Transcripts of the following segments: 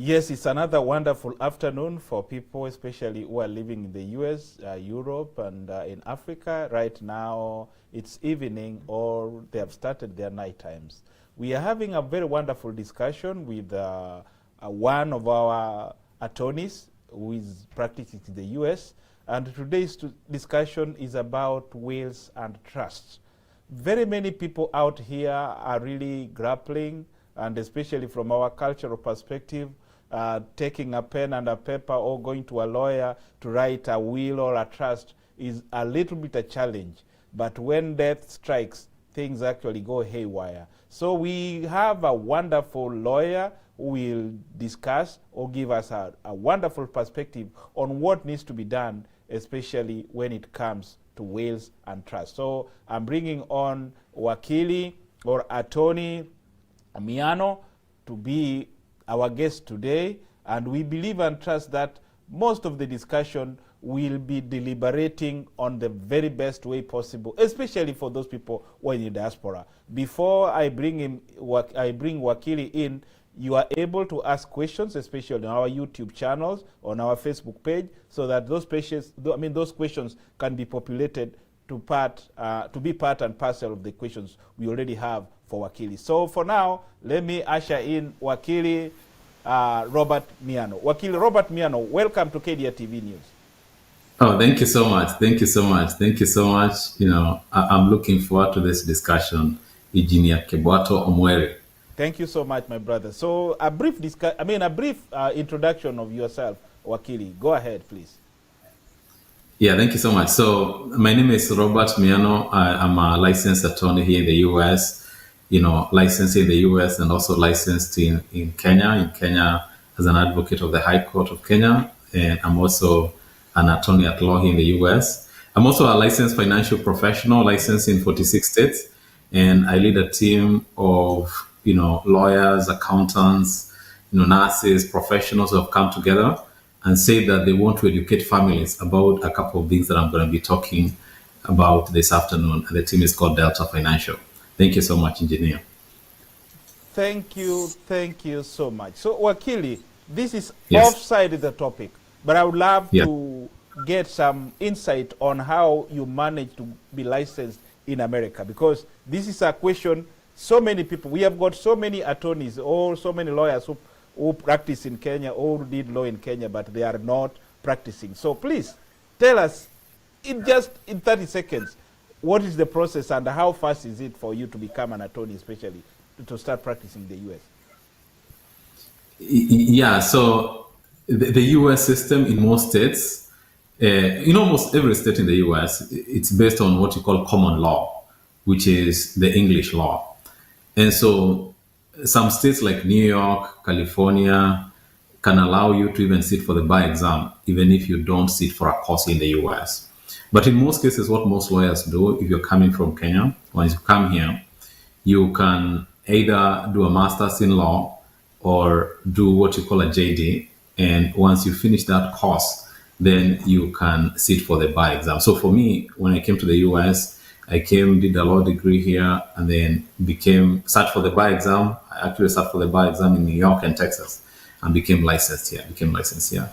Yes, it's another wonderful afternoon for people, especially who are living in the US, Europe, and in Africa. Right now, it's evening or they have started their night times. We are having a very wonderful discussion with one of our attorneys who is practicing in the US. And today's discussion is about wills and trusts. Very many people out here are really grappling, and especially from our cultural perspective, taking a pen and a paper or going to a lawyer to write a will or a trust is a little bit a challenge. But when death strikes, things actually go haywire. So we have a wonderful lawyer who will discuss or give us a wonderful perspective on what needs to be done, especially when it comes to wills and trusts. So I'm bringing on Wakili or Attorney Miano to be our guest today, and we believe and trust that most of the discussion will be deliberating on the very best way possible, especially for those people who are in the diaspora. Before I bring Wakili in, you are able to ask questions, especially on our YouTube channels, on our Facebook page, so that those questions can be populated to be part and parcel of the questions we already have for Wakili. So for now, let me usher in Wakili Robert Miano. Wakili Robert Miano, welcome to KDRTV News. Oh, thank you so much. Thank you so much. Thank you so much. You know, I'm looking forward to this discussion. Engineer Kebwato Mong'are. Thank you so much, my brother. So a brief introduction of yourself, Wakili. Go ahead, please. Yeah, thank you so much. So my name is Robert Miano. I'm a licensed attorney here in the U.S., licensed in the U.S. and also licensed in Kenya. In Kenya as an advocate of the High Court of Kenya. And I'm also an attorney at law here in the U.S. I'm also a licensed financial professional, licensed in 46 states. And I lead a team of, lawyers, accountants, nurses, professionals who have come together and say that they want to educate families about a couple of things that I'm going to be talking about this afternoon. And the team is called Delta Financial. Thank you so much, Engineer. Thank you so much. So, Wakili, this is offside the topic, but I would love to get some insight on how you managed to be licensed in America, because this is a question so many people, we have got so many attorneys or so many lawyers who practice in Kenya or who did law in Kenya, but they are not practicing. So please tell us in 30 seconds, what is the process and how fast is it for you to become an attorney, especially to start practicing in the US? Yeah, so the US system in most states, in almost every state in the US, it's based on what you call common law, which is the English law. And so some states like New York, California can allow you to even sit for the bar exam, even if you don't sit for a course in the US. But in most cases, what most lawyers do, if you're coming from Kenya, once you come here, you can either do a master's in law or do what you call a JD. And once you finish that course, then you can sit for the bar exam. So for me, when I came to the US, I did a law degree here, and then sat for the bar exam. I actually sat for the bar exam in New York and Texas, and became licensed here.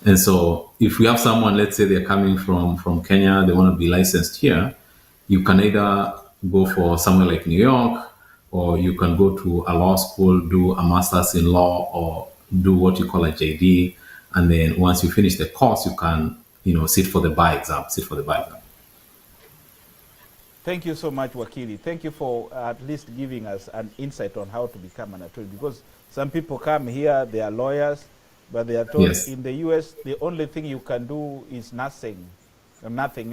And so if we have someone, let's say they're coming from Kenya, they want to be licensed here, you can either go for somewhere like New York, or you can go to a law school, do a master's in law, or do what you call a JD. And then once you finish the course, you can, sit for the bar exam. Thank you so much, Wakili. Thank you for at least giving us an insight on how to become an attorney, because some people come here, they are lawyers, but they are told in the US, the only thing you can do is nothing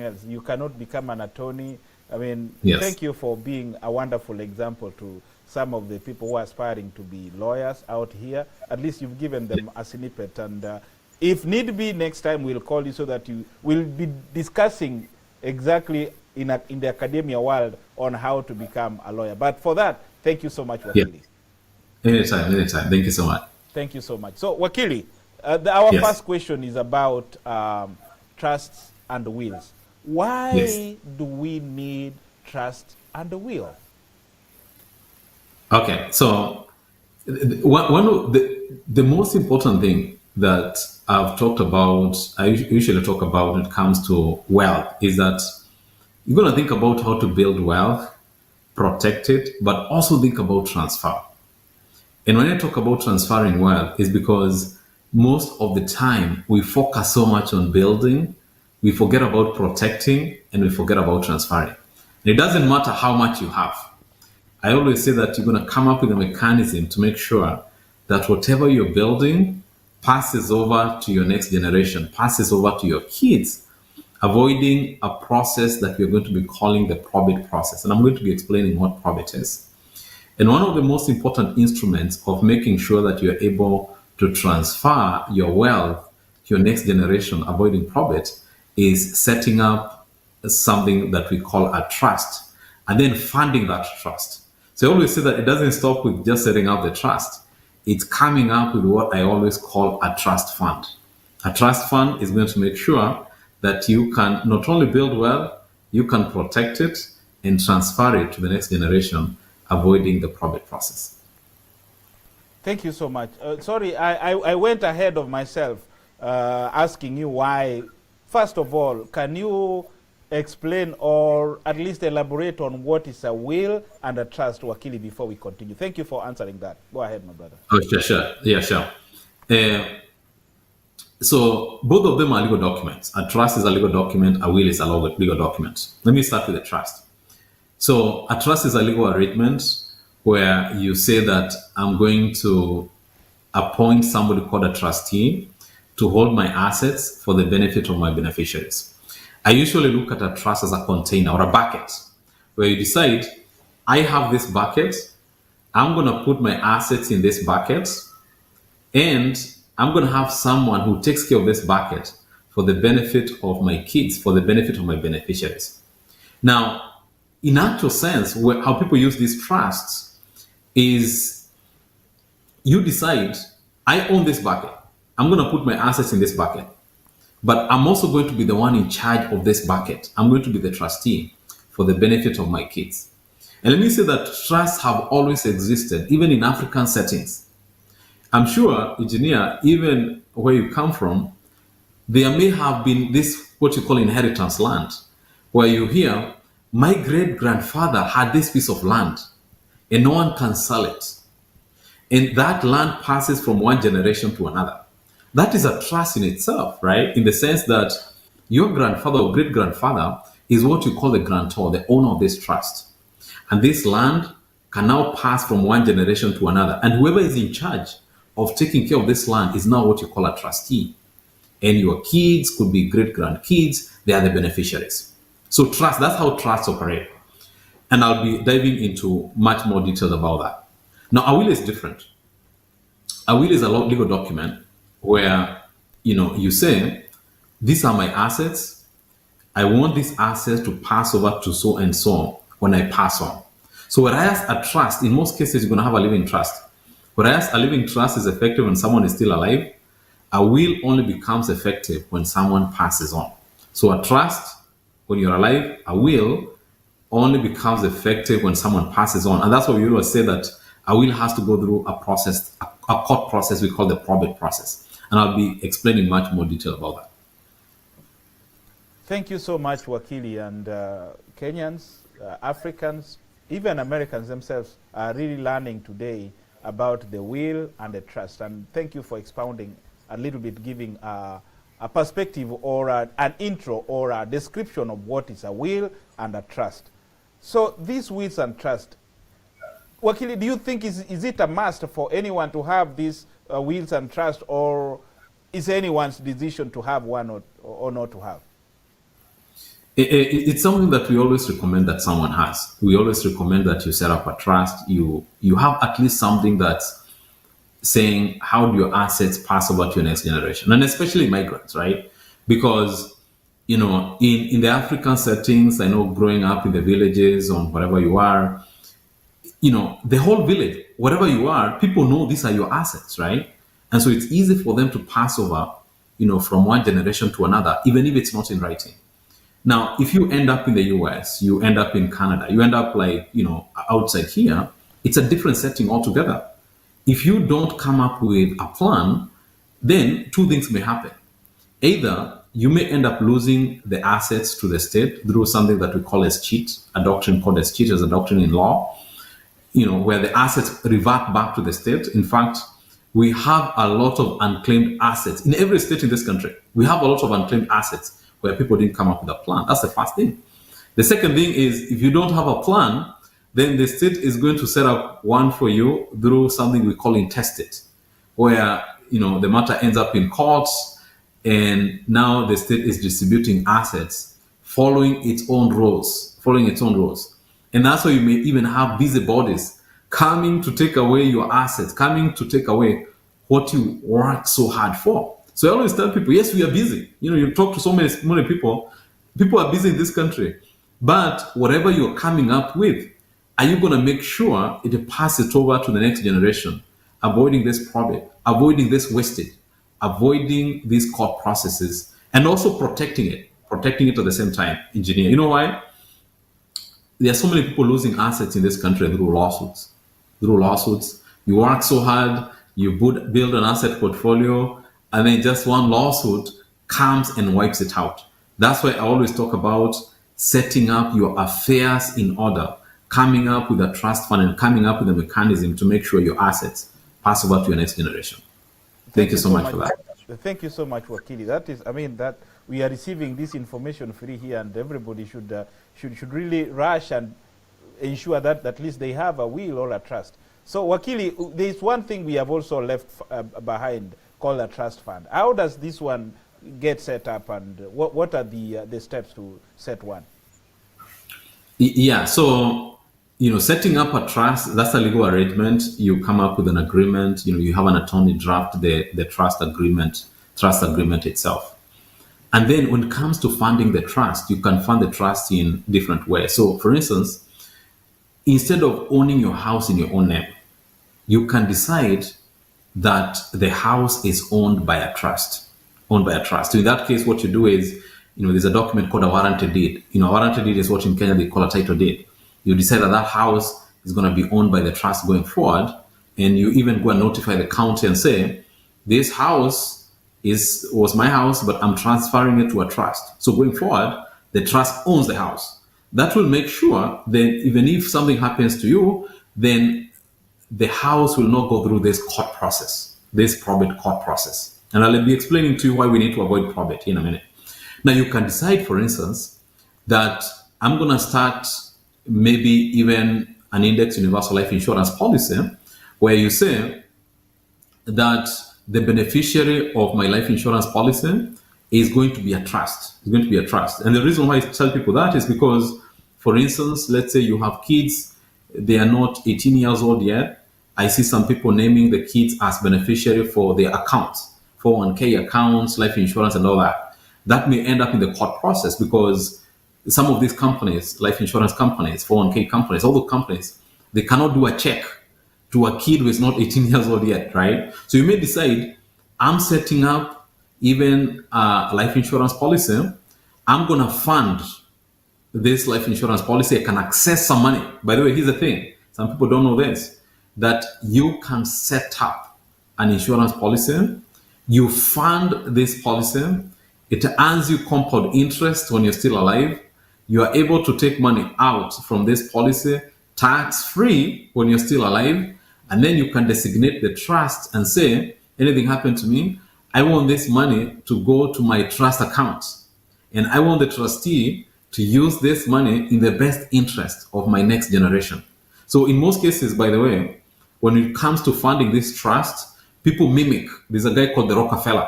else. You cannot become an attorney. Thank you for being a wonderful example to some of the people who are aspiring to be lawyers out here. At least you've given them a snippet. And if need be, next time we'll call you so that you will be discussing exactly in the academia world on how to become a lawyer. But for that, thank you so much, Wakili. Anytime. Thank you so much. Thank you so much. So, Wakili, our first question is about trusts and wills. Why do we need trust and will? Okay, so One of the most important thing that I've talked about, I usually talk about when it comes to wealth, is that you're going to think about how to build wealth, protect it, but also think about transfer. And when I talk about transferring wealth, is because most of the time we focus so much on building, we forget about protecting, and we forget about transferring. And it doesn't matter how much you have. I always say that you're going to come up with a mechanism to make sure that whatever you're building passes over to your next generation, passes over to your kids, avoiding a process that we're going to be calling the probate process. And I'm going to be explaining what probate is. And one of the most important instruments of making sure that you're able to transfer your wealth to your next generation, avoiding probate, is setting up something that we call a trust and then funding that trust. So I always say that it doesn't stop with just setting up the trust. It's coming up with what I always call a trust fund. A trust fund is going to make sure that you can not only build wealth, you can protect it and transfer it to the next generation, avoiding the probate process. Thank you so much. Sorry, I went ahead of myself asking you why. First of all, can you explain or at least elaborate on what is a will and a trust, Wakili, before we continue? Thank you for answering that. Go ahead, my brother. Oh, sure. Yeah, sure. So both of them are legal documents. A trust is a legal document. A will is a legal document. Let me start with the trust. So a trust is a legal arrangement where you say that I'm going to appoint somebody called a trustee to hold my assets for the benefit of my beneficiaries. I usually look at a trust as a container or a bucket where you decide, I have this bucket, I'm going to put my assets in this bucket, and I'm going to have someone who takes care of this bucket for the benefit of my kids, for the benefit of my beneficiaries. Now, in actual sense, how people use these trusts is you decide, I own this bucket. I'm going to put my assets in this bucket. But I'm also going to be the one in charge of this bucket. I'm going to be the trustee for the benefit of my kids. And let me say that trusts have always existed, even in African settings. I'm sure, engineer, even where you come from, there may have been this, what you call inheritance land, where you hear, my great-grandfather had this piece of land and no one can sell it. And that land passes from one generation to another. That is a trust in itself, right? In the sense that your grandfather or great-grandfather is what you call the grantor, the owner of this trust. And this land can now pass from one generation to another. And whoever is in charge of taking care of this land is now what you call a trustee. And your kids could be great-grandkids, they are the beneficiaries. So trust, that's how trusts operate. And I'll be diving into much more detail about that. Now, a will is different. A will is a legal document where, you say, these are my assets. I want these assets to pass over to so and so when I pass on. So whereas a trust, in most cases, you're going to have a living trust. Whereas a living trust is effective when someone is still alive, a will only becomes effective when someone passes on. So a trust, when you're alive, a will only becomes effective when someone passes on. And that's why we always say that a will has to go through a process, a court process we call the probate process. And I'll be explaining much more detail about that. Thank you so much, Wakili. And Kenyans, Africans, even Americans themselves are really learning today about the will and the trust. And thank you for expounding a little bit, giving a perspective or an intro or a description of what is a will and a trust. So these wills and trust, Wakili, do you think is it a must for anyone to have these wills and trust, or is anyone's decision to have one or not to have? It's something that we always recommend that someone has. We always recommend that you set up a trust. You have at least something that's saying, how do your assets pass over to your next generation? And especially migrants, right? Because, in the African settings, I know growing up in the villages or wherever you are, the whole village, wherever you are, people know these are your assets, right? And so it's easy for them to pass over, from one generation to another, even if it's not in writing. Now, if you end up in the US, you end up in Canada, you end up outside here, it's a different setting altogether. If you don't come up with a plan, then two things may happen. Either you may end up losing the assets to the state through something that we call as cheat, a doctrine called as cheat, as a doctrine in law, where the assets revert back to the state. In fact, we have a lot of unclaimed assets in every state in this country. We have a lot of unclaimed assets where people didn't come up with a plan. That's the first thing. The second thing is, if you don't have a plan, then the state is going to set up one for you through something we call intestate, where the matter ends up in courts, and now the state is distributing assets following its own rules, and that's why you may even have busybodies coming to take away your assets, coming to take away what you worked so hard for. So I always tell people, yes, we are busy. You talk to so many people. People are busy in this country, but whatever you're coming up with, are you going to make sure it passes over to the next generation, avoiding this problem, avoiding this wastage, avoiding these court processes, and also protecting it at the same time? Engineer, you know why? There are so many people losing assets in this country through lawsuits. You work so hard, you build an asset portfolio, and then just one lawsuit comes and wipes it out. That's why I always talk about setting up your affairs in order, coming up with a trust fund and coming up with a mechanism to make sure your assets pass over to your next generation. Thank you so much for that. Thank you so much, Wakili. That we are receiving this information free here, and everybody should really rush and ensure that at least they have a will or a trust. So, Wakili, there is one thing we have also left behind called a trust fund. How does this one get set up, and what are the steps to set one? Yeah, so setting up a trust, that's a legal arrangement. You come up with an agreement. You have an attorney draft the trust agreement itself. And then when it comes to funding the trust, you can fund the trust in different ways. So, for instance, instead of owning your house in your own name, you can decide that the house is owned by a trust. So in that case, what you do is, there's a document called a warranty deed. A warranty deed is what in Kenya they call a title deed. You decide that house is going to be owned by the trust going forward, and you even go and notify the county and say, this house was my house, but I'm transferring it to a trust. So going forward, the trust owns the house. That will make sure that even if something happens to you, then the house will not go through this probate court process. And I'll be explaining to you why we need to avoid probate in a minute. Now, you can decide, for instance, that I'm going to start maybe even an index universal life insurance policy where you say that the beneficiary of my life insurance policy is going to be a trust. And the reason why I tell people that is because, for instance, let's say you have kids, they are not 18 years old yet. I see some people naming the kids as beneficiary for their accounts, 401k accounts, life insurance, and all that. That may end up in the court process because some of these companies, life insurance companies, 401k companies, all the companies, they cannot do a check to a kid who is not 18 years old yet, right? So you may decide, I'm setting up even a life insurance policy. I'm going to fund this life insurance policy. I can access some money. By the way, here's the thing. Some people don't know this, that you can set up an insurance policy. You fund this policy. It earns you compound interest when you're still alive. You are able to take money out from this policy tax-free when you're still alive. And then you can designate the trust and say, anything happened to me, I want this money to go to my trust account. And I want the trustee to use this money in the best interest of my next generation. So in most cases, by the way, when it comes to funding this trust, people mimic. There's a guy called the Rockefeller.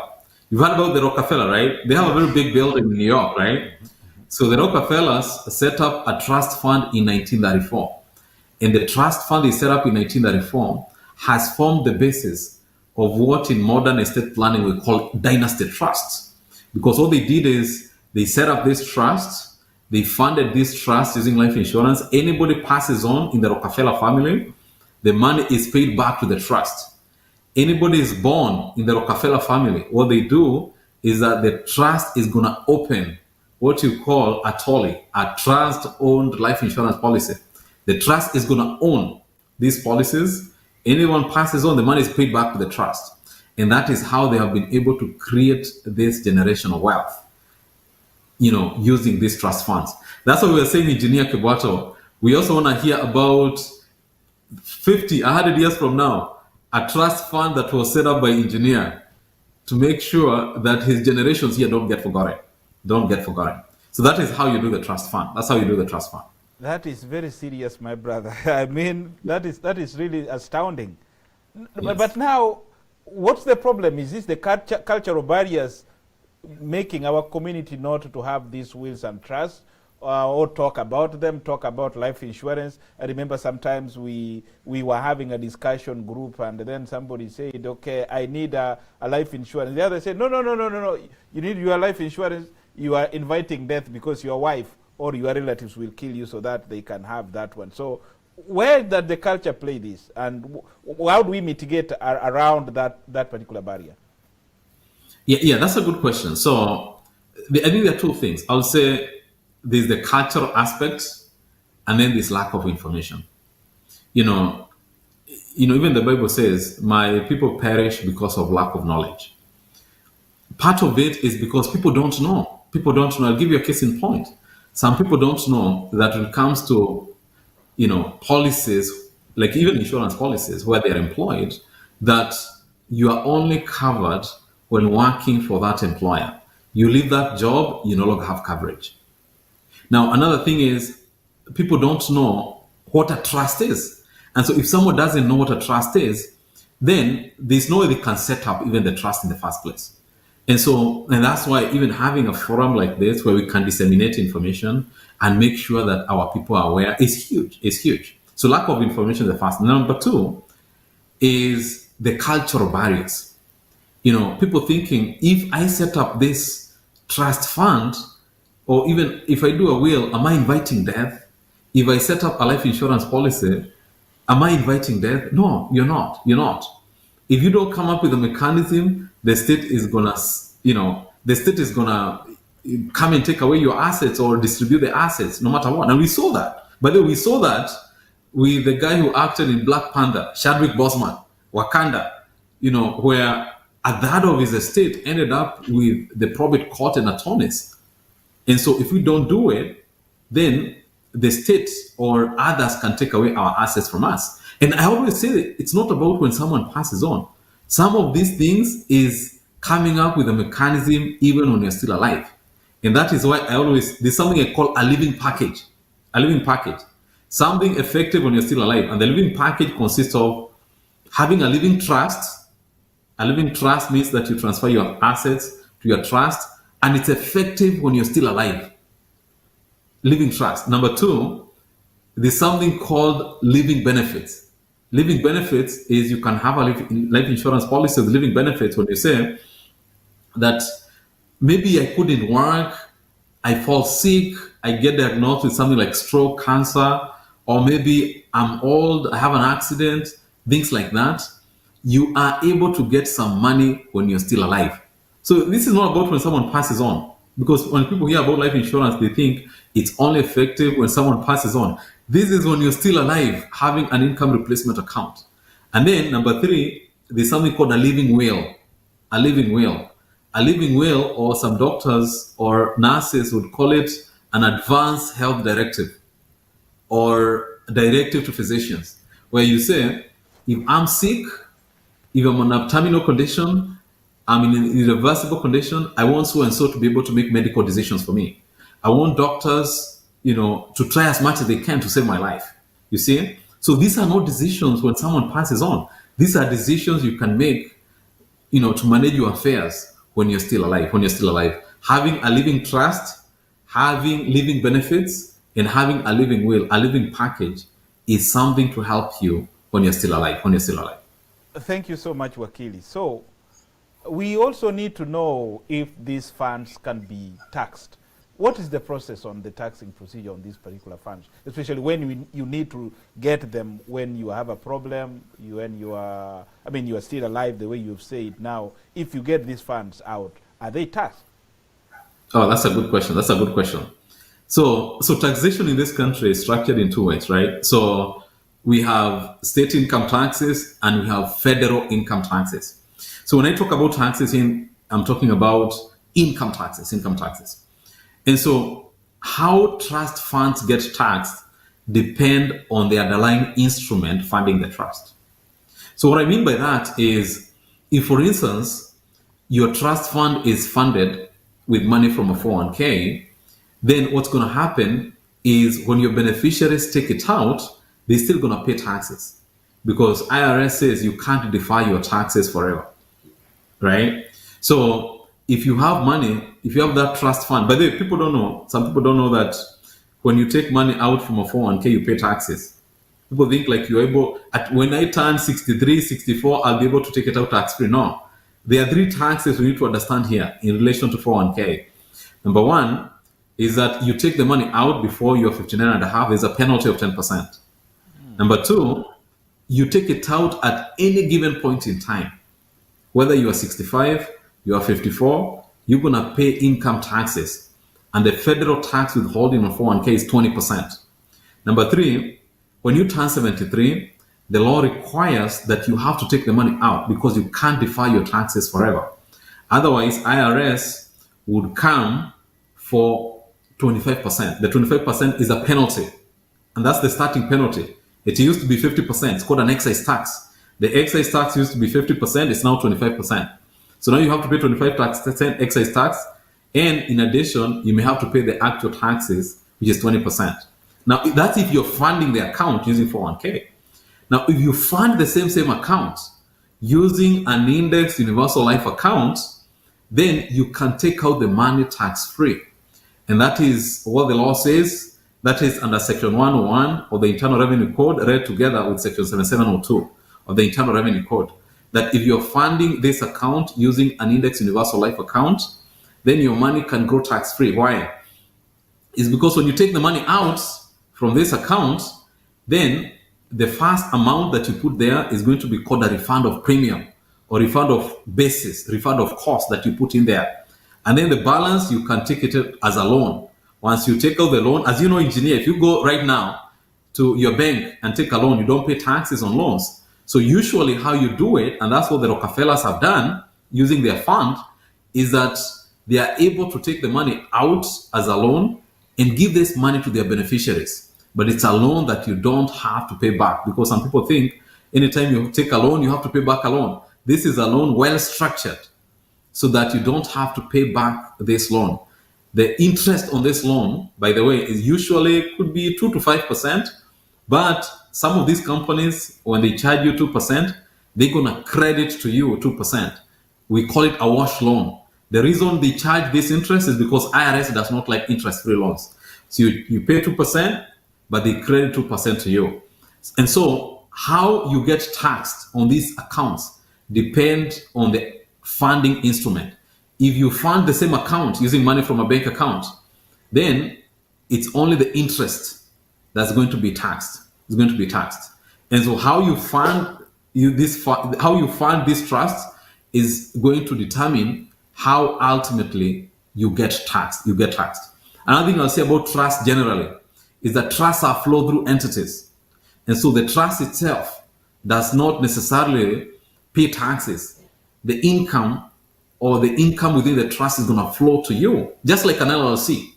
You've heard about the Rockefeller, right? They have a very big building in New York, right? So the Rockefellers set up a trust fund in 1934. And the trust fund they set up in 1934 has formed the basis of what in modern estate planning we call dynasty trusts. Because what they did is they set up this trust, they funded this trust using life insurance. Anybody passes on in the Rockefeller family, the money is paid back to the trust. Anybody is born in the Rockefeller family, what they do is that the trust is going to open what you call a TOLI, a trust-owned life insurance policy. The trust is going to own these policies, Anyone passes on, the money is paid back to the trust. And that is how they have been able to create this generational wealth, using these trust funds. That's what we were saying, Engineer Kibato. We also want to hear about 50, 100 years from now, a trust fund that was set up by Engineer to make sure that his generations here don't get forgotten. Don't get forgotten. So that is how you do the trust fund. That's how you do the trust fund. That is very serious, my brother. I mean, that is really astounding. Yes. But now, what's the problem? Is this the cultural barriers making our community not to have these wills and trusts, or talk about them, talk about life insurance? I remember sometimes we were having a discussion group, and then somebody said, okay, I need a life insurance. The other said, no, you need your life insurance. You are inviting death because your wife or your relatives will kill you so that they can have that one. So where does the culture play this, and how do we mitigate around that particular barrier? Yeah, that's a good question. So I think there are two things. I would say there's the cultural aspect, and then this lack of information. Even the Bible says, "My people perish because of lack of knowledge." Part of it is because people don't know. People don't know. I'll give you a case in point. Some people don't know that when it comes to policies, like even insurance policies where they're employed, that you are only covered when working for that employer. You leave that job, you no longer have coverage. Now, another thing is people don't know what a trust is. And so if someone doesn't know what a trust is, then there's no way they can set up even the trust in the first place. And that's why even having a forum like this where we can disseminate information and make sure that our people are aware is huge. It's huge. So lack of information is the first. Number two is the cultural barriers. People thinking, if I set up this trust fund, or even if I do a will, am I inviting death? If I set up a life insurance policy, am I inviting death? No, you're not. You're not. If you don't come up with a mechanism, the state is gonna come and take away your assets or distribute the assets, no matter what. And we saw that. By the way, we saw that with the guy who acted in Black Panther, Chadwick Boseman, Wakanda, where a third of his estate ended up with the probate court and attorneys. And so if we don't do it, then the state or others can take away our assets from us. And I always say that it's not about when someone passes on. Some of these things is coming up with a mechanism even when you're still alive. And that is why there's something I call a living package. A living package. Something effective when you're still alive. And the living package consists of having a living trust. A living trust means that you transfer your assets to your trust, and it's effective when you're still alive. Living trust. Number two, there's something called living benefits. Living benefits is you can have a life insurance policy with living benefits when you say that maybe I couldn't work, I fall sick, I get diagnosed with something like stroke, cancer, or maybe I'm old, I have an accident, things like that. You are able to get some money when you're still alive. So this is not about when someone passes on, because when people hear about life insurance, they think it's only effective when someone passes on. This is when you're still alive, having an income replacement account. And then number three, there's something called a living will. A living will. A living will, or some doctors or nurses would call it an advanced health directive or directive to physicians, where you say, if I'm sick, if I'm on a terminal condition, I'm in an irreversible condition, I want so and so to be able to make medical decisions for me. I want doctors, to try as much as they can to save my life. You see? So these are not decisions when someone passes on. These are decisions you can make, to manage your affairs when you're still alive. When you're still alive, having a living trust, having living benefits, and having a living will, a living package, is something to help you when you're still alive. When you're still alive. Thank you so much, Wakili. So we also need to know if these funds can be taxed. What is the process on the taxing procedure on these particular funds, especially when you need to get them when you have a problem, when you are still alive, the way you've said now. If you get these funds out, are they taxed? Oh, that's a good question. That's a good question. So taxation in this country is structured in two ways, right? So we have state income taxes, and we have federal income taxes. So when I talk about taxes, I'm talking about income taxes, income taxes. And so how trust funds get taxed depend on the underlying instrument funding the trust. So what I mean by that is, if for instance, your trust fund is funded with money from a 401k, then what's going to happen is when your beneficiaries take it out, they're still going to pay taxes because IRS says you can't defer your taxes forever, right? So if you have money, if you have that trust fund, by the way, people don't know, some people don't know that when you take money out from a 401k, you pay taxes. People think like you're able, when I turn 63, 64, I'll be able to take it out tax-free. No. There are three taxes we need to understand here in relation to 401k. Number one is that you take the money out before you're 59 and a half, there's a penalty of 10%. Number two, you take it out at any given point in time. Whether you are 65, you are 54, you're going to pay income taxes. And the federal tax withholding on 401k is 20%. Number three, when you turn 73, the law requires that you have to take the money out because you can't defer your taxes forever. Otherwise, IRS would come for 25%. The 25% is a penalty, and that's the starting penalty. It used to be 50%. It's called an excise tax. The excise tax used to be 50%. It's now 25%. So now you have to pay 25% excise tax, and in addition, you may have to pay the actual taxes, which is 20%. Now, that's if you're funding the account using 401k. Now, if you fund the same account using an indexed universal life account, then you can take out the money tax-free. And that is what the law says. That is under Section 101 of the Internal Revenue Code, read together with Section 7702 of the Internal Revenue Code. That if you're funding this account using an indexed universal life account, then your money can grow tax-free. Why? It's because when you take the money out from this account, then the first amount that you put there is going to be called a refund of premium or refund of basis, refund of cost that you put in there. And then the balance, you can take it as a loan. Once you take out the loan, as you know, engineer, if you go right now to your bank and take a loan, you don't pay taxes on loans. So usually how you do it, and that's what the Rockefellers have done using their fund, is that they are able to take the money out as a loan and give this money to their beneficiaries. But it's a loan that you don't have to pay back, because some people think anytime you take a loan, you have to pay back a loan. This is a loan well structured so that you don't have to pay back this loan. The interest on this loan, by the way, is usually could be 2 to 5%, but some of these companies, when they charge you 2%, they're going to credit to you 2%. We call it a wash loan. The reason they charge this interest is because IRS does not like interest-free loans. So you pay 2%, but they credit 2% to you. And so how you get taxed on these accounts depend on the funding instrument. If you fund the same account using money from a bank account, then it's only the interest that's going to be taxed. It's going to be taxed. And so how you fund this trust is going to determine how ultimately you get taxed. You get taxed. Another thing I'll say about trust generally is that trusts are flow-through entities. And so the trust itself does not necessarily pay taxes. The income within the trust is going to flow to you, just like an LLC.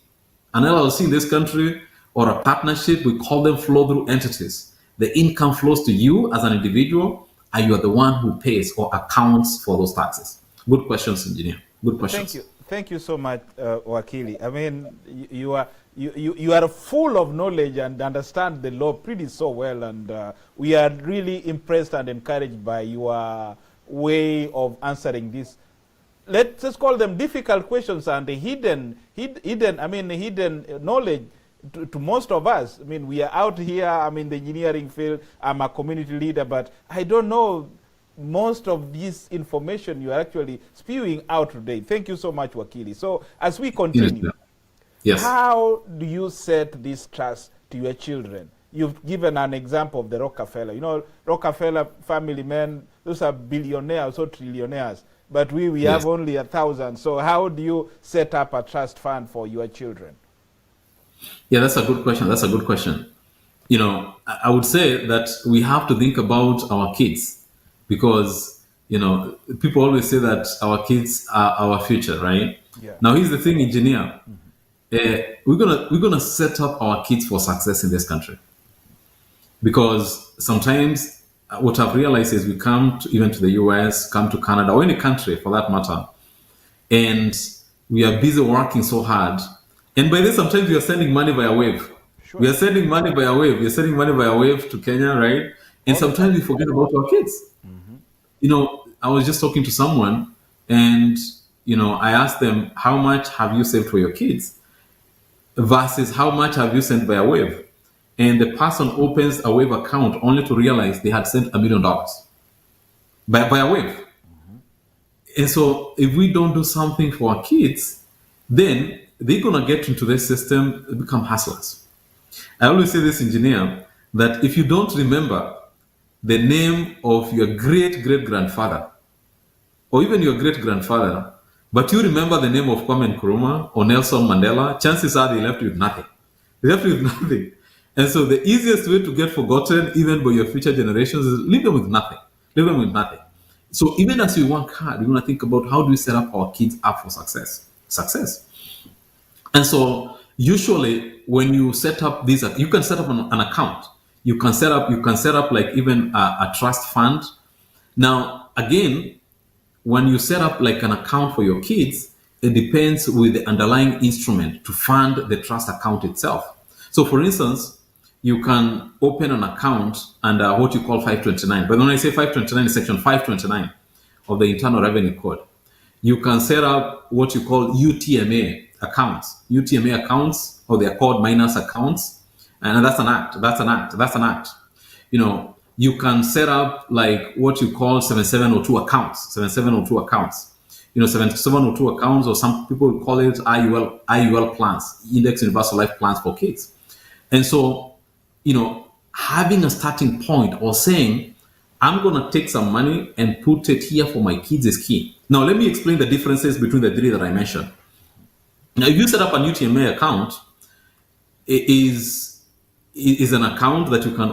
An LLC in this country or a partnership, we call them flow-through entities. The income flows to you as an individual, and you are the one who pays or accounts for those taxes. Good questions, engineer. Good questions. Thank you so much, Wakili. I mean, you are full of knowledge and understand the law pretty so well, and we are really impressed and encouraged by your way of answering this. Let's just call them difficult questions and the hidden knowledge to most of us. I mean, we are out here. I'm in the engineering field. I'm a community leader, but I don't know most of this information you are actually spewing out today. Thank you so much, Wakili. So as we continue, yes. How do you set this trust to your children? You've given an example of the Rockefeller. You know, Rockefeller family men, those are billionaires or trillionaires, but we Yes. have only 1,000. So how do you set up a trust fund for your children? Yeah, that's a good question. That's a good question. I would say that we have to think about our kids because, people always say that our kids are our future, right? Yeah. Now, here's the thing, engineer. We're gonna set up our kids for success in this country because sometimes what I've realized is we come to, even to the US, come to Canada, or any country for that matter, and we are busy working so hard. And by this, sometimes we are sending money via wave. Sure. We are sending money via wave. We are sending money via wave to Kenya, right? And All the sometimes time. we forget about our kids. I was just talking to someone, and I asked them, "How much have you saved for your kids?" versus how much have you sent via wave? And the person opens a wave account only to realize they had sent $1 million via wave. And so if we don't do something for our kids, then they're gonna get into this system, become hustlers. I always say this, engineer, that if you don't remember the name of your great great grandfather or even your great grandfather, but you remember the name of Kwame Nkrumah or Nelson Mandela, chances are they left you with nothing. They left you with nothing. And so the easiest way to get forgotten, even by your future generations, is leave them with nothing. Leave them with nothing. So even as we work hard, we want to think about how do we set up our kids up for success. Success. And so usually when you set up these, you can set up an account. You can set up like even a trust fund. Now, again, when you set up like an account for your kids, it depends with the underlying instrument to fund the trust account itself. So for instance, you can open an account under what you call 529. But when I say 529, it's section 529 of the Internal Revenue Code. You can set up what you call UTMA accounts. UTMA accounts, or they are called minus accounts. And that's an act. That's an act. You can set up like what you call 7702 accounts. 7702 accounts. 7702 accounts, or some people call it IUL plans, Index Universal Life Plans for kids. And so, having a starting point or saying, I'm going to take some money and put it here for my kids is key. Now, let me explain the differences between the three that I mentioned. Now, if you set up a UTMA account, it is an account that you can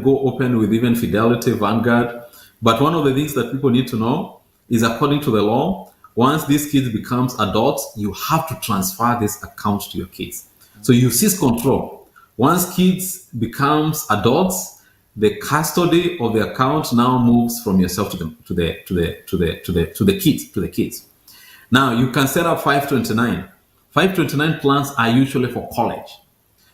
go open with even Fidelity, Vanguard. But one of the things that people need to know is, according to the law, once these kids becomes adults, you have to transfer this account to your kids. So you seize control. Once kids becomes adults, the custody of the account now moves from yourself to the kids. Now you can set up 529. 529 plans are usually for college.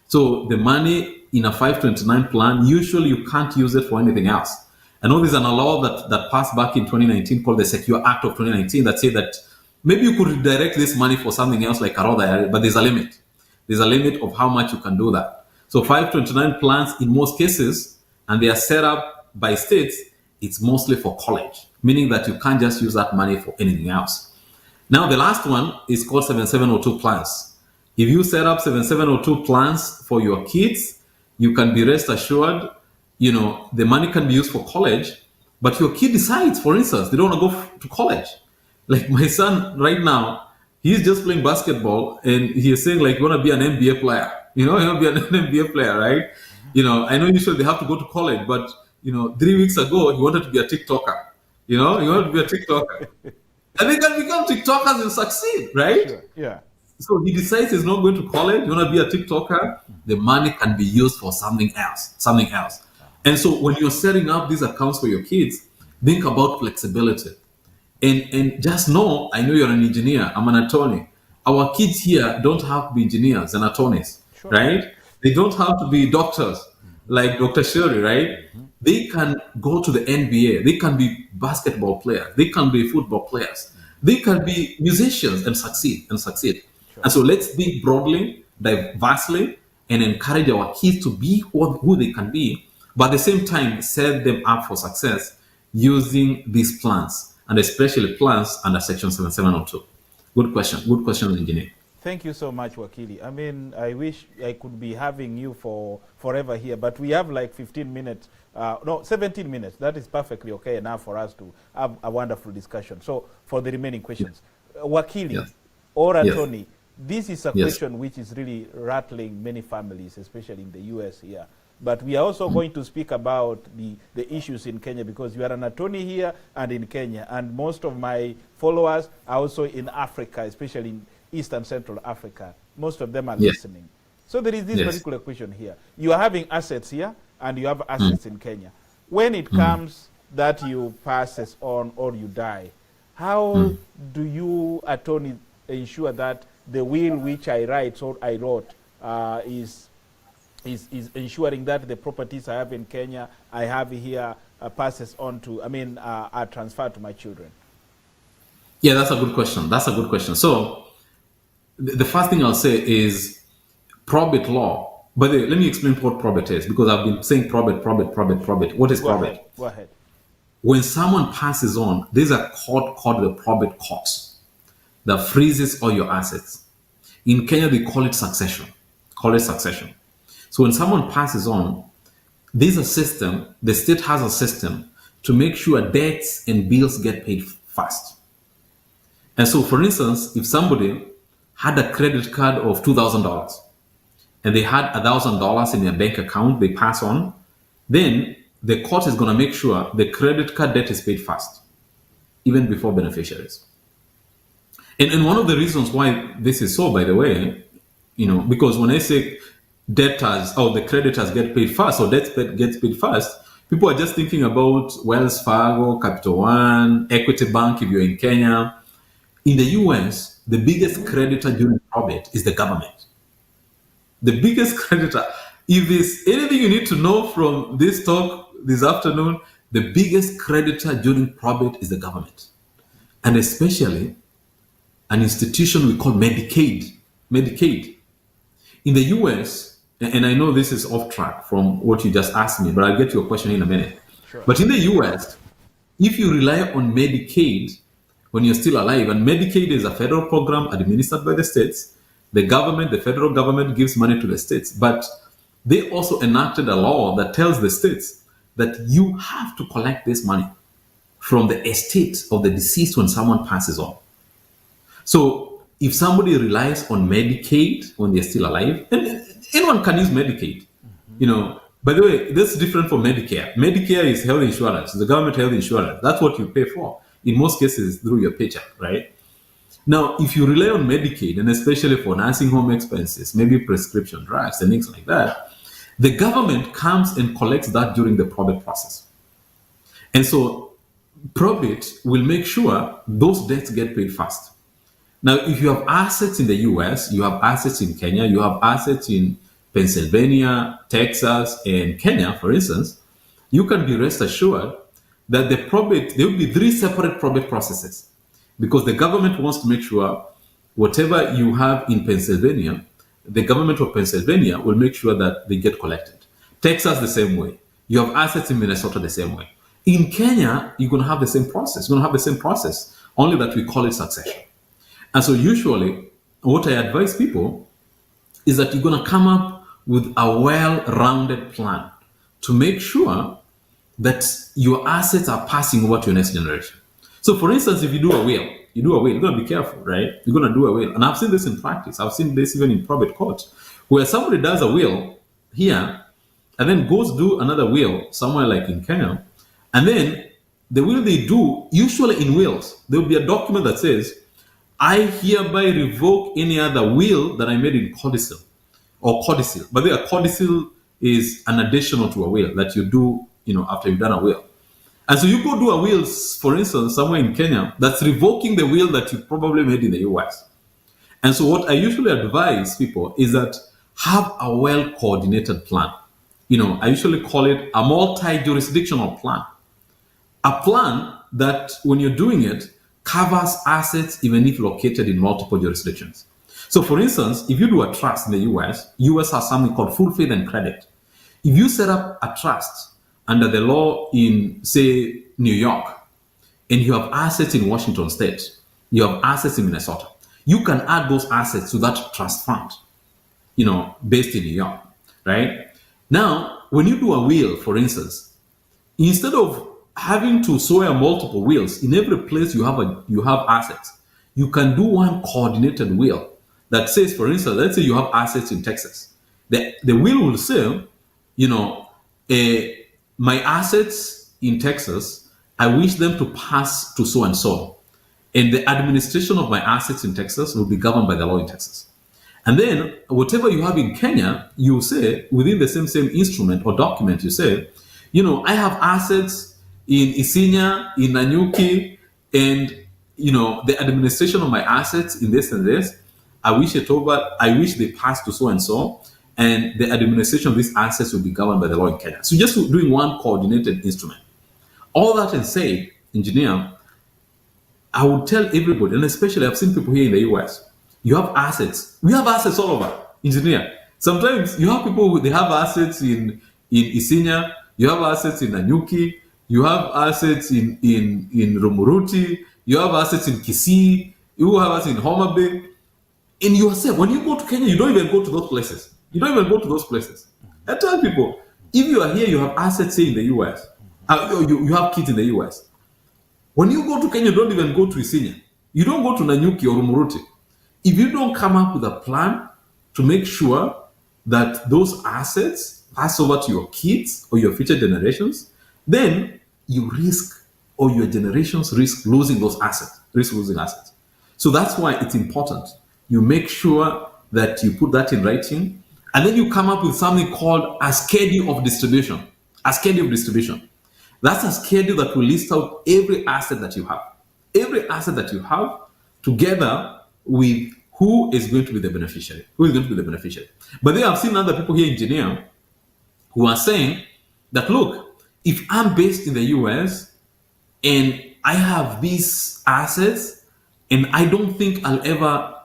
So the money in a 529 plan, usually you can't use it for anything else. I know there's an law that passed back in 2019 called the Secure Act of 2019 that said that maybe you could redirect this money for something else like a Roda, but there's a limit. There's a limit of how much you can do that. So 529 plans in most cases, and they are set up by states, it's mostly for college, meaning that you can't just use that money for anything else. Now, the last one is called 7702 plans. If you set up 7702 plans for your kids, you can be rest assured, the money can be used for college, but your kid decides, for instance, they don't want to go to college. Like my son right now, he's just playing basketball and he's saying like, you want to be an NBA player. You want to be an NBA player, right? I know usually they have to go to college, but 3 weeks ago, he wanted to be a TikToker. He wanted to be a TikToker. And they can become TikTokers and succeed, right? Sure. Yeah. So he decides he's not going to college. You want to be a TikToker? The money can be used for something else. And so when you're setting up these accounts for your kids, think about flexibility. And just know, I know you're an engineer, I'm an attorney. Our kids here don't have to be engineers and attorneys, Sure. right? They don't have to be doctors like Dr. Shuri, right? They can go to the NBA. They can be basketball players. They can be football players. They can be musicians and succeed. Sure. And so let's think broadly, diversely, and encourage our kids to be who they can be, but at the same time, set them up for success using these plans, and especially plans under Section 7702. Good question, engineer. Thank you so much, Wakili. I mean, I wish I could be having you for forever here, but we have like 15 minutes, 17 minutes. That is perfectly okay enough for us to have a wonderful discussion. So for the remaining questions, Wakili, Yes. or attorney, yes, this is a Yes. question which is really rattling many families, especially in the US here. But we are also going to speak about the issues in Kenya, because you are an attorney here and in Kenya. And most of my followers are also in Africa, especially in East and Central Africa. Most of them are listening. So there is this particular question here. You are having assets here and you have assets in Kenya. When it comes that you passes on or you die, how do you, attorney, ensure that the will which I write or I wrote is ensuring that the properties I have in Kenya, I have here, passes on to, are transferred to my children? Yeah, that's a good question. That's a good question. So the first thing I'll say is probate law. But let me explain what probate is, because I've been saying probate. What is probate? Go ahead. When someone passes on, there's a court called the probate court that freezes all your assets. In Kenya, they call it succession. So when someone passes on, there's a system, the state has a system to make sure debts and bills get paid fast. And so, for instance, if somebody had a credit card of $2,000 and they had $1,000 in their bank account, they pass on, then the court is going to make sure the credit card debt is paid fast, even before beneficiaries. And one of the reasons why this is so, by the way, because when I say debtors or the creditors get paid fast or debt gets paid fast, people are just thinking about Wells Fargo, Capital One, Equity Bank if you're in Kenya. In the US, the biggest creditor during probate is the government. The biggest creditor. If there's anything you need to know from this talk this afternoon, the biggest creditor during probate is the government. And especially an institution we call Medicaid. In the US, and I know this is off track from what you just asked me, but I'll get to your question in a minute. Sure. But in the US, if you rely on Medicaid when you're still alive, and Medicaid is a federal program administered by the states, the federal government gives money to the states, but they also enacted a law that tells the states that you have to collect this money from the estate of the deceased when someone passes on. So if somebody relies on Medicaid when they're still alive, and anyone can use Medicaid, by the way, that's different from Medicare. Medicare is health insurance, the government health insurance. That's what you pay for. In most cases, through your paycheck, right? Now, if you rely on Medicaid, and especially for nursing home expenses, maybe prescription drugs and things like that, the government comes and collects that during the probate process. And so probate will make sure those debts get paid fast. Now, if you have assets in the US, you have assets in Kenya, you have assets in Pennsylvania, Texas, and Kenya, for instance, you can be rest assured that there will be 3 separate probate processes, because the government wants to make sure whatever you have in Pennsylvania, the government of Pennsylvania will make sure that they get collected. Texas, the same way. You have assets in Minnesota, the same way. In Kenya, you're going to have the same process. Only that we call it succession. And so usually, what I advise people is that you're going to come up with a well-rounded plan to make sure that your assets are passing over to your next generation. So for instance, if you do a will, you're going to be careful, right? You're going to do a will. And I've seen this in practice. I've seen this even in probate court, where somebody does a will here and then goes do another will somewhere like in Kenya. And then the will they do, usually in wills, there will be a document that says, I hereby revoke any other will that I made in codicil or codicil. But a codicil is an additional to a will that you do, after you've done a will. And so you go do a will, for instance, somewhere in Kenya, that's revoking the will that you probably made in the US. And so what I usually advise people is that have a well-coordinated plan. I usually call it a multi-jurisdictional plan. A plan that, when you're doing it, covers assets even if located in multiple jurisdictions. So for instance, if you do a trust in the US has something called full faith and credit. If you set up a trust under the law in, say, New York, and you have assets in Washington State, you have assets in Minnesota, you can add those assets to that trust fund, based in New York, right? Now, when you do a will, for instance, instead of having to swear multiple wills in every place you have assets, you can do one coordinated will that says, for instance, let's say you have assets in Texas. The will say, you know, uh, my assets in Texas, I wish them to pass to so and so. And the administration of my assets in Texas will be governed by the law in Texas. And then whatever you have in Kenya, you say within the same instrument or document, you say, I have assets in Isinya, in Nanyuki, and the administration of my assets in this and this. I wish they pass to so and so, and the administration of these assets will be governed by the law in Kenya. So just doing one coordinated instrument. All that and say, engineer, I would tell everybody, and especially I've seen people here in the US, you have assets. We have assets all over, engineer. Sometimes you have people they have assets in Isinya, you have assets in Nanyuki, you have assets in Rumuruti, you have assets in Kisii, you have assets in Homa Bay. And yourself, when you go to Kenya, you don't even go to those places. You don't even go to those places. I tell people, if you are here, you have assets here in the US, you have kids in the US. When you go to Kenya, you don't even go to Isinya. You don't go to Nanyuki or Rumuruti. If you don't come up with a plan to make sure that those assets pass over to your kids or your future generations, then you risk, or your generations risk losing those assets, So that's why it's important. You make sure that you put that in writing, and then you come up with something called a schedule of distribution. A schedule of distribution. That's a schedule that will list out every asset that you have. Every asset that you have, together with who is going to be the beneficiary. But then I've seen other people here, engineer, who are saying that, look, if I'm based in the US and I have these assets and I don't think I'll ever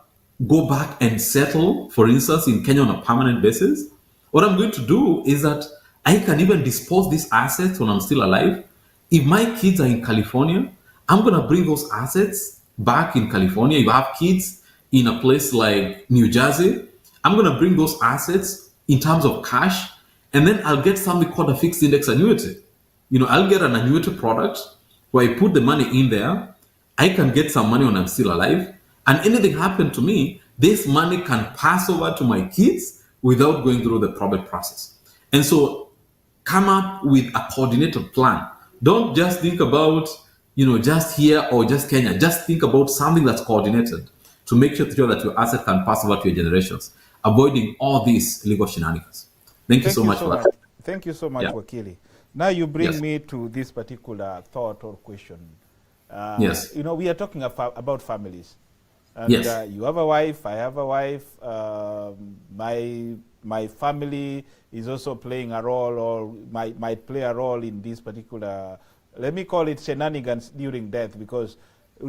go back and settle, for instance, in Kenya on a permanent basis, what I'm going to do is that I can even dispose these assets when I'm still alive. If my kids are in California, I'm going to bring those assets back in California. If I have kids in a place like New Jersey, I'm going to bring those assets in terms of cash, and then I'll get something called a fixed index annuity. I'll get an annuity product where I put the money in there. I can get some money when I'm still alive, and anything happen to me, this money can pass over to my kids without going through the probate process. And so come up with a coordinated plan. Don't just think about, just here or just Kenya. Just think about something that's coordinated to make sure that your asset can pass over to your generations, avoiding all these legal shenanigans. Thank you so much for that. Thank you so much, Wakili. Now you bring me to this particular thought or question. Yes. We are talking about families. And you have a wife, I have a wife, my family is also playing a role, or might play a role in this particular, let me call it shenanigans during death, because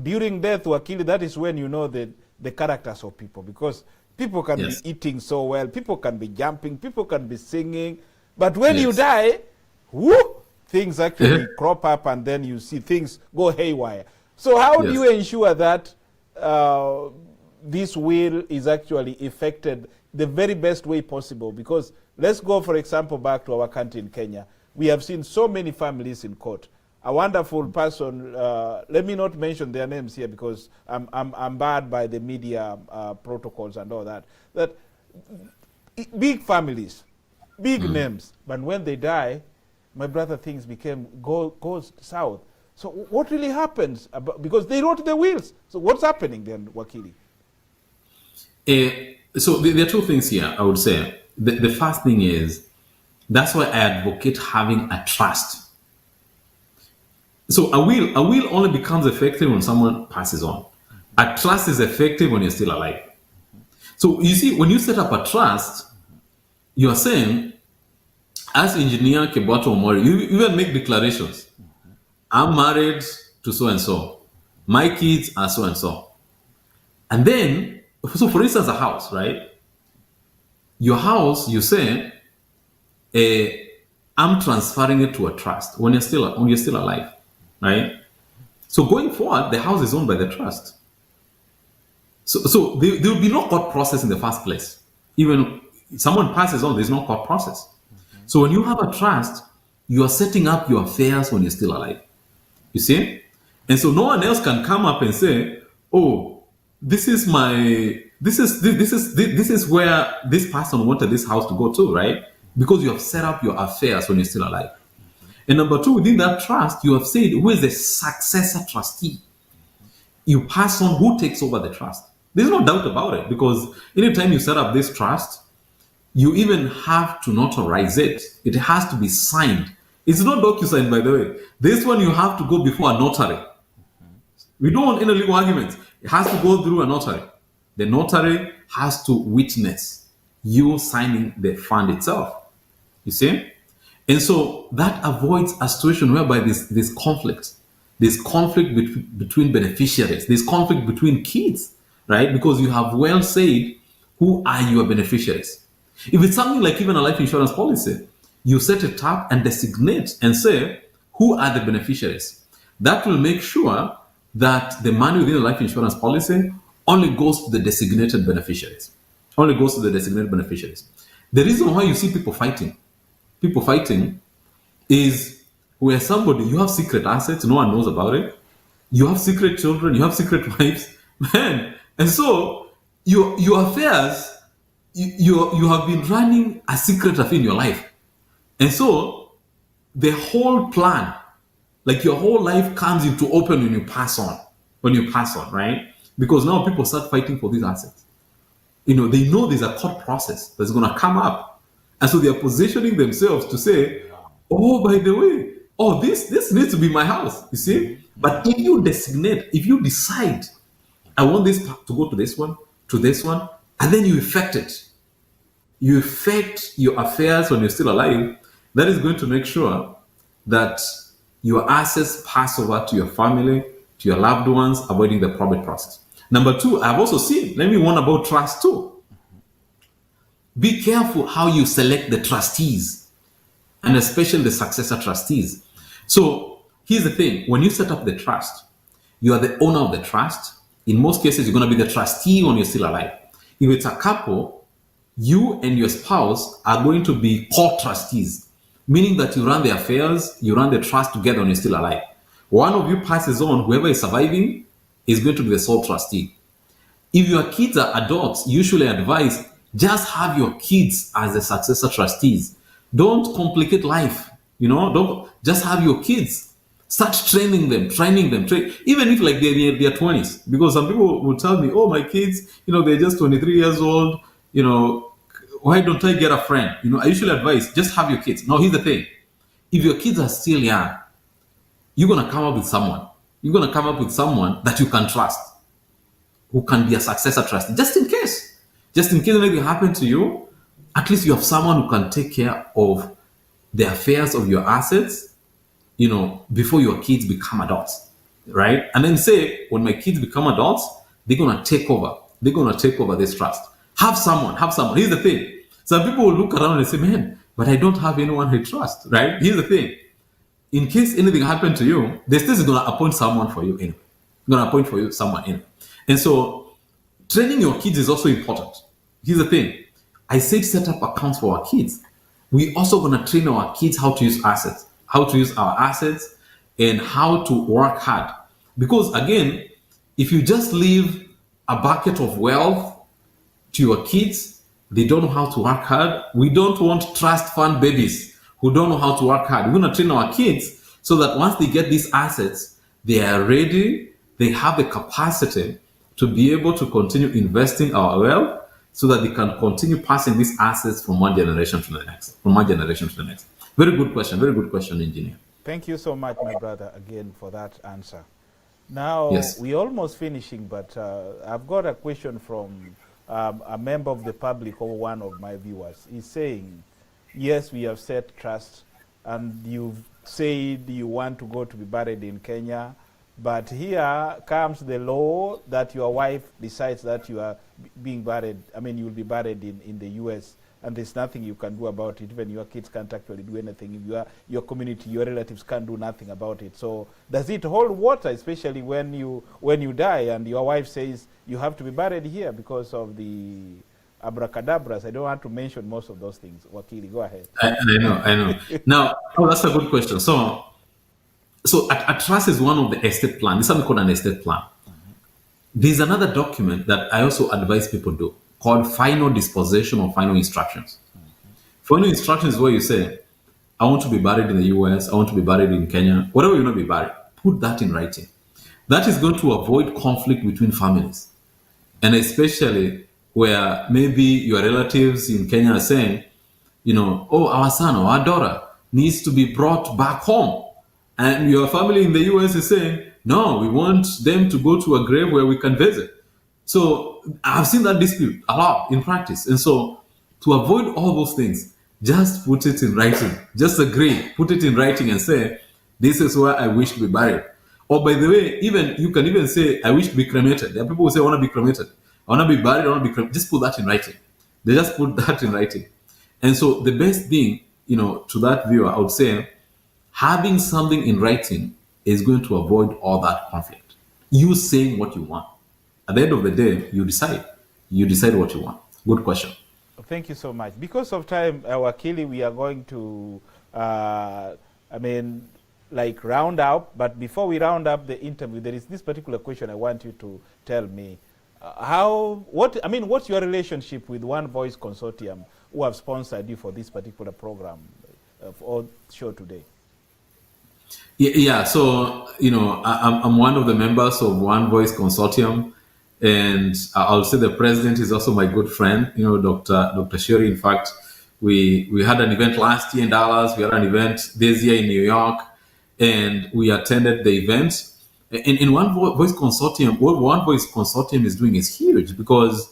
during death, Wakili, that is when you know the characters of people, because people can be eating so well, people can be jumping, people can be singing, but when you die, things actually crop up, and then you see things go haywire. So how do you ensure that this will is actually effected the very best way possible? Because let's go, for example, back to our country in Kenya. We have seen so many families in court. A wonderful person, let me not mention their names here because I'm barred by the media protocols and all that. That big families, big names, but when they die, my brother, things goes south. So what really happens? Because they wrote the wills. So what's happening then, Wakili? So there are two things here, I would say. The first thing is, that's why I advocate having a trust. So a will only becomes effective when someone passes on. A trust is effective when you're still alive. So you see, when you set up a trust, you are saying, as engineer Kebato Omori, you even make declarations. I'm married to so-and-so. My kids are so-and-so. And then, so for instance, a house, right? Your house, you say, I'm transferring it to a trust when you're still alive, right? So going forward, the house is owned by the trust. So there will be no court process in the first place. Even if someone passes on, there's no court process. So when you have a trust, you are setting up your affairs when you're still alive. You see? And so no one else can come up and say, oh, this is where this person wanted this house to go to, right? because you have set up your affairs when you're still alive. And number two, within that trust, you have said who is the successor trustee. You pass on who takes over the trust. There's no doubt about it, because anytime you set up this trust, you even have to notarize it. It has to be signed. It's not DocuSign, by the way. This one you have to go before a notary. We don't want any legal arguments. It has to go through a notary. The notary has to witness you signing the fund itself. You see? And so that avoids a situation whereby there's conflict. There's conflict between beneficiaries. There's conflict between kids, right? Because you have well said who are your beneficiaries. If it's something like even a life insurance policy, you set it up and designate and say who are the beneficiaries. That will make sure that the money within the life insurance policy only goes to the designated beneficiaries. Only goes to the designated beneficiaries. The reason why you see people fighting is where somebody, you have secret assets, no one knows about it. You have secret children, you have secret wives, man. And so your affairs, you have been running a secret affair in your life. And so the whole plan, like your whole life comes into open when you pass on, right? Because now people start fighting for these assets. They know there's a court process that's going to come up. And so they are positioning themselves to say, oh, by the way, this needs to be my house, you see? But if you designate, if you decide, I want this to go to this one, and then you effect it. You effect your affairs when you're still alive, that is going to make sure that your assets pass over to your family, to your loved ones, avoiding the probate process. Number two, I've also seen, let me warn about trust too. Be careful how you select the trustees, and especially the successor trustees. So here's the thing, when you set up the trust, you are the owner of the trust. In most cases, you're going to be the trustee when you're still alive. If it's a couple, you and your spouse are going to be co-trustees, meaning that you run the affairs, you run the trust together when you're still alive. One of you passes on, whoever is surviving is going to be the sole trustee. If your kids are adults, usually advise just have your kids as the successor trustees. Don't complicate life. Don't just have your kids. Start training them. Even if like they're 20s, because some people will tell me, oh, my kids, they're just 23 years old. Why don't I get a friend? I usually advise just have your kids. Now, here's the thing. If your kids are still young, you're going to come up with someone. You're going to come up with someone that you can trust, who can be a successor trustee, just in case anything happens to you. At least you have someone who can take care of the affairs of your assets, before your kids become adults, right? And then say, when my kids become adults, they're going to take over this trust. Have someone. Here's the thing. Some people will look around and say, man, but I don't have anyone I trust, right? Here's the thing. In case anything happened to you, the state is going to appoint someone for you anyway. Going to appoint for you someone anyway. And so training your kids is also important. Here's the thing. I said set up accounts for our kids. We also going to train our kids how to use assets, and how to work hard. Because again, if you just leave a bucket of wealth to your kids, they don't know how to work hard. We don't want trust fund babies who don't know how to work hard. We're going to train our kids so that once they get these assets, they are ready, they have the capacity to be able to continue investing our wealth so that they can continue passing these assets from one generation to the next. Very good question, engineer. Thank you so much, my brother, again for that answer. Now, yes, we're almost finishing, but I've got a question from a member of the public or one of my viewers. He's saying, yes, we have set trust, and you've said you want to go to be buried in Kenya, but here comes the law that your wife decides that you are being buried, you'll be buried in the US, and there's nothing you can do about it. Even your kids can't actually do anything. If your community, your relatives can't do nothing about it. So does it hold water, especially when you die and your wife says you have to be buried here because of the abracadabras? I don't want to mention most of those things. Wakili, go ahead. I know. Now, that's a good question. So a trust is one of the estate plan. This is something called an estate plan. There's another document that I also advise people do called final disposition or final instructions. Following instructions is where you say, I want to be buried in the US, I want to be buried in Kenya, whatever you want to be buried, put that in writing. That is going to avoid conflict between families. And especially where maybe your relatives in Kenya are saying, oh, our son or our daughter needs to be brought back home. And your family in the US is saying, no, we want them to go to a grave where we can visit. So I've seen that dispute a lot in practice. And so to avoid all those things, just put it in writing. Just agree, put it in writing and say, this is where I wish to be buried. Or by the way, even you can even say, I wish to be cremated. There are people who say, I want to be cremated. I want to be buried, I want to be cremated. Just put that in writing. They just put that in writing. And so the best thing, to that viewer, I would say, having something in writing is going to avoid all that conflict. You saying what you want. At the end of the day, you decide. You decide what you want. Good question. Thank you so much. Because of time, Wakili, we are going to, round up. But before we round up the interview, there is this particular question I want you to tell me. What's your relationship with One Voice Consortium, who have sponsored you for this particular program or show today? Yeah. So, I'm one of the members of One Voice Consortium. And I'll say the president is also my good friend, Dr. Shuri. In fact, we had an event last year in Dallas. We had an event this year in New York, and we attended the event. In One Voice Consortium, what One Voice Consortium is doing is huge because,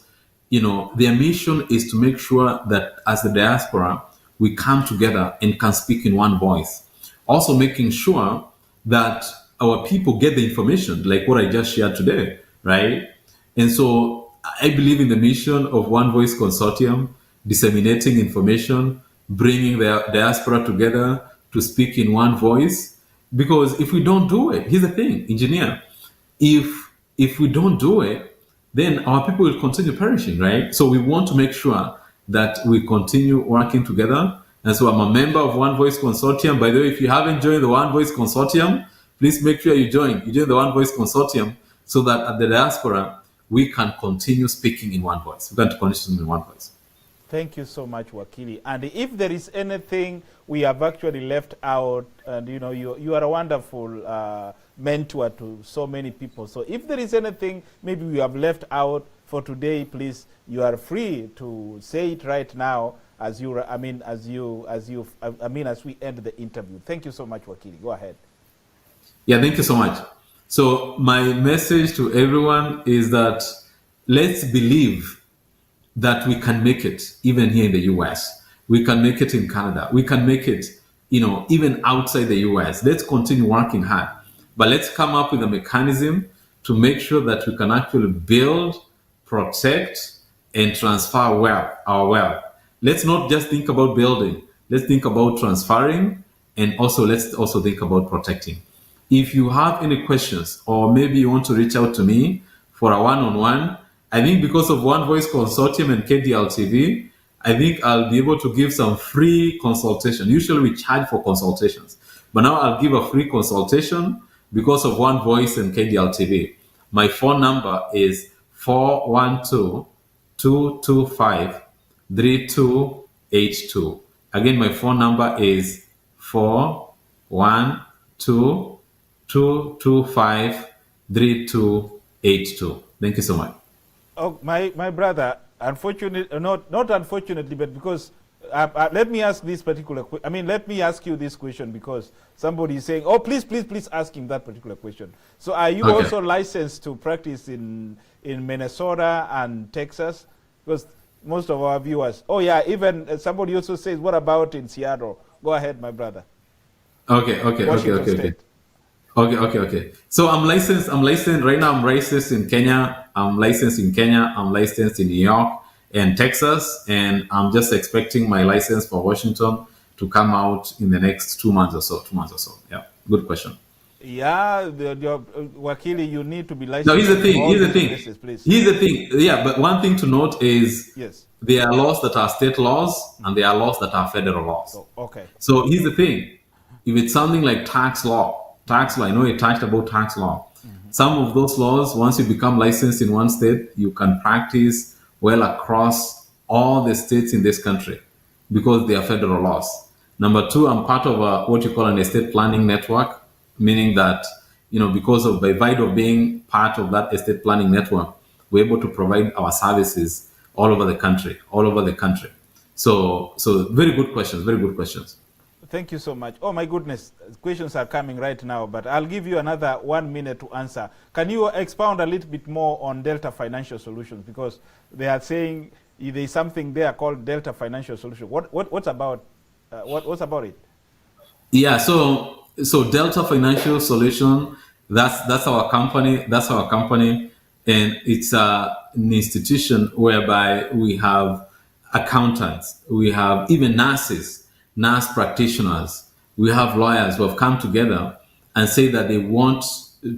their mission is to make sure that as the diaspora, we come together and can speak in one voice. Also making sure that our people get the information, like what I just shared today, right? And so I believe in the mission of One Voice Consortium, disseminating information, bringing the diaspora together to speak in one voice. Because if we don't do it, here's the thing, engineer, if we don't do it, then our people will continue perishing, right? So we want to make sure that we continue working together. And so I'm a member of One Voice Consortium. By the way, if you haven't joined the One Voice Consortium, please make sure you join. You join the One Voice Consortium so that at the diaspora, we can continue speaking in one voice. We can continue in one voice. Thank you so much, Wakili. And if there is anything we have actually left out, and you are a wonderful mentor to so many people. So if there is anything maybe we have left out for today, please, you are free to say it right now as we end the interview. Thank you so much, Wakili. Go ahead. Yeah, thank you so much. So my message to everyone is that let's believe that we can make it even here in the US. We can make it in Canada. We can make it, even outside the US. Let's continue working hard. But let's come up with a mechanism to make sure that we can actually build, protect, and transfer our wealth. Let's not just think about building. Let's think about transferring, and let's also think about protecting. If you have any questions, or maybe you want to reach out to me for a one-on-one, I think because of One Voice Consortium and KDRTV, I think I'll be able to give some free consultation. Usually we charge for consultations, but now I'll give a free consultation because of One Voice and KDRTV. My phone number is 412-225-3282. Again, my phone number is 412-225-3282. Thank you so much. Oh, my brother, unfortunately, not unfortunately, but because let me ask this particular let me ask you this question because somebody is saying, oh, please ask him that particular question. So are you also licensed to practice in Minnesota and Texas? Because most of our viewers, even somebody also says, what about in Seattle? Go ahead, my brother. Okay. So I'm licensed right now. I'm licensed in Kenya. I'm licensed in New York and Texas, and I'm just expecting my license for Washington to come out in the next 2 months or so. Yeah, good question. Yeah, Wakili, you need to be licensed. No, here's the thing. Yeah, but one thing to note is there are laws that are state laws and there are laws that are federal laws. Oh, okay. So here's the thing. If it's something like tax law, I know you talked about tax law. Mm-hmm. Some of those laws, once you become licensed in one state, you can practice well across all the states in this country. because they are federal laws. Number two, I'm part of what you call an estate planning network, meaning that, because by virtue of being part of that estate planning network, we're able to provide our services all over the country. So very good questions, very good questions. Thank you so much. Oh my goodness, questions are coming right now, but I'll give you another 1 minute to answer. Can you expound a little bit more on Delta Financial Solutions? Because they are saying there's something there called Delta Financial Solutions. What's about it? Yeah, so Delta Financial Solution, that's our company. And it's an institution whereby we have accountants, we have even nurse practitioners, we have lawyers who have come together and say that they want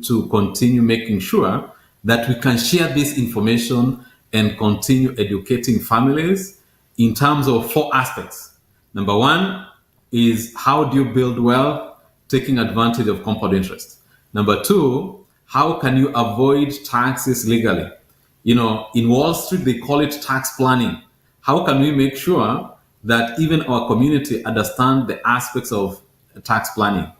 to continue making sure that we can share this information and continue educating families in terms of 4 aspects. Number one is, how do you build wealth taking advantage of compound interest? Number two, how can you avoid taxes legally? In Wall Street, they call it tax planning. How can we make sure that even our community understand the aspects of tax planning?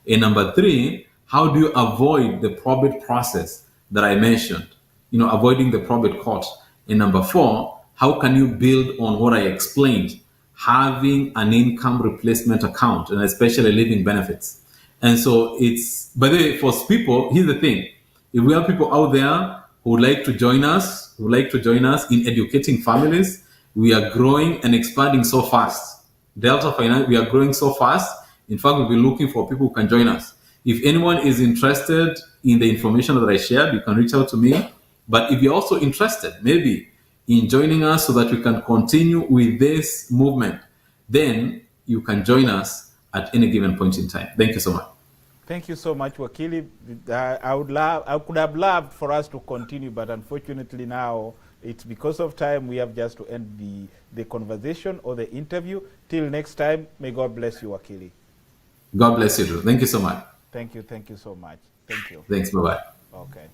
And number three, how do you avoid the probate process that I mentioned? Avoiding the probate court. And number four, how can you build on what I explained, having an income replacement account and especially living benefits? And so it's, by the way, for people, here's the thing. If we have people out there who would like to join us, in educating families, we are growing and expanding so fast. Delta Finance, we are growing so fast. In fact, we'll be looking for people who can join us. If anyone is interested in the information that I shared, you can reach out to me. But if you're also interested, maybe in joining us so that we can continue with this movement, then you can join us at any given point in time. Thank you so much. Thank you so much, Wakili. I could have loved for us to continue, but unfortunately now it's because of time. We have just to end the conversation or the interview. Till next time, may God bless you, Wakili. God bless you, Drew. Thank you so much. Thank you so much. Thank you. Thanks, bye-bye. Okay.